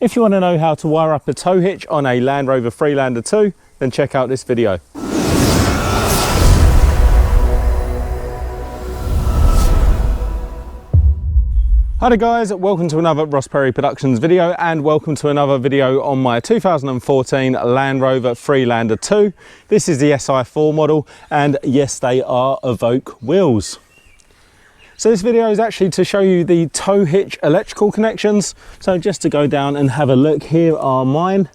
If you want to know how to wire up a tow hitch on a Land Rover Freelander 2, then check out this video. Hi there guys, welcome to another Ross Perry Productions video and welcome to another video on my 2014 Land Rover Freelander 2. This is the SI4 model and yes, they are Evoque wheels. So this video is actually to show you the tow hitch electrical connections. So just to go down and have a look, here are mine.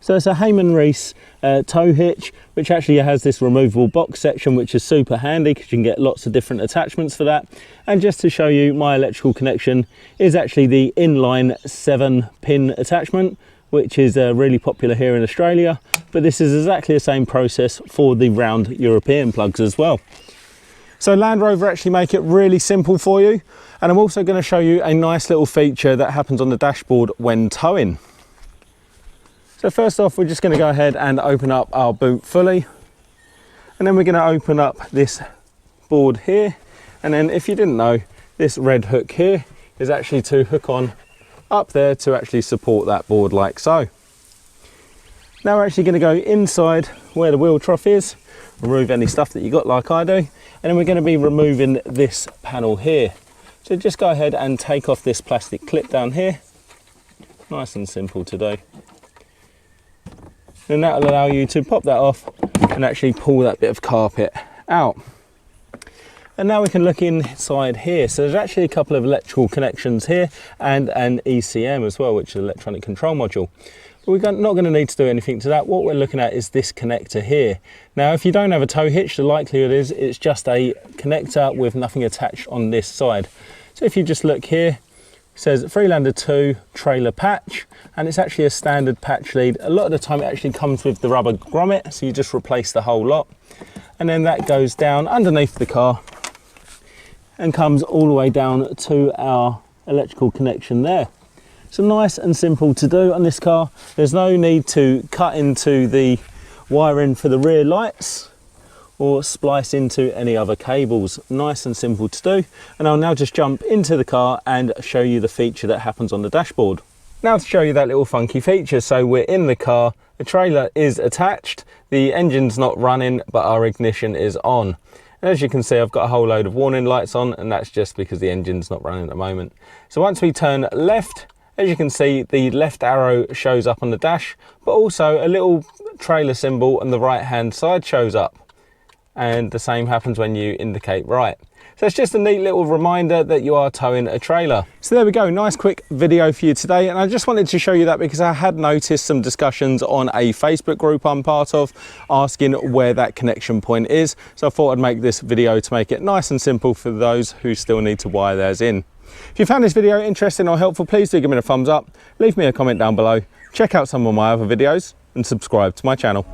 So it's a Heyman Reese tow hitch, which actually has this removable box section, which is super handy because you can get lots of different attachments for that. And just to show you, my electrical connection is actually the inline 7-pin attachment, which is really popular here in Australia. But this is exactly the same process for the round European plugs as well. So Land Rover actually make it really simple for you. And I'm also going to show you a nice little feature that happens on the dashboard when towing. So first off, we're just going to go ahead and open up our boot fully. And then we're going to open up this board here. And then if you didn't know, this red hook here is actually to hook on up there to actually support that board like so. Now we're actually going to go inside where the wheel trough is, remove any stuff that you got like I do. And then we're going to be removing this panel here. So just go ahead and take off this plastic clip down here. Nice and simple to do. And that will allow you to pop that off and actually pull that bit of carpet out. And now we can look inside here. So there's actually a couple of electrical connections here and an ECM as well, which is an electronic control module. But we're not going to need to do anything to that. What we're looking at is this connector here. Now, if you don't have a tow hitch, the likelihood is it's just a connector with nothing attached on this side. So if you just look here, it says Freelander 2 trailer patch, and it's actually a standard patch lead. A lot of the time it actually comes with the rubber grommet, so you just replace the whole lot. And then that goes down underneath the car and comes all the way down to our electrical connection there. So nice and simple to do on this car. There's no need to cut into the wiring for the rear lights or splice into any other cables. Nice and simple to do. And I'll now just jump into the car and show you the feature that happens on the dashboard. Now to show you that little funky feature. So we're in the car, the trailer is attached, the engine's not running, but our ignition is on. And as you can see, I've got a whole load of warning lights on, and that's just because the engine's not running at the moment. So once we turn left, as you can see, the left arrow shows up on the dash, but also a little trailer symbol on the right hand side shows up. And the same happens when you indicate right. So it's just a neat little reminder that you are towing a trailer. So there we go, nice quick video for you today. And I just wanted to show you that because I had noticed some discussions on a Facebook group I'm part of asking where that connection point is. So I thought I'd make this video to make it nice and simple for those who still need to wire theirs in. If you found this video interesting or helpful, please do give me a thumbs up, leave me a comment down below, check out some of my other videos and subscribe to my channel.